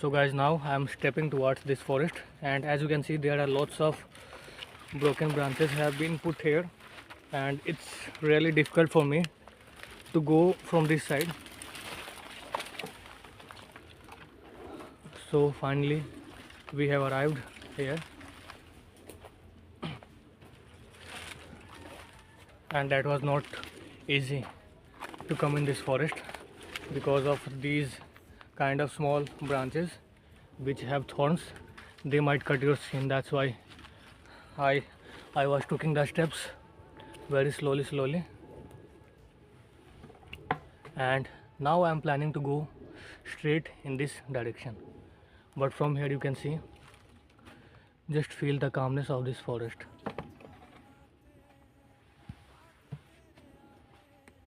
So guys, now I am stepping towards this forest, and as you can see there are lots of broken branches have been put here, and it's really difficult for me to go from this side. So finally we have arrived here, and that was not easy to come in this forest because of these kind of small branches which have thorns. They might cut your skin. That's why I I was taking the steps very slowly, and now I am planning to go straight in this direction. But from here you can see, just feel the calmness of this forest.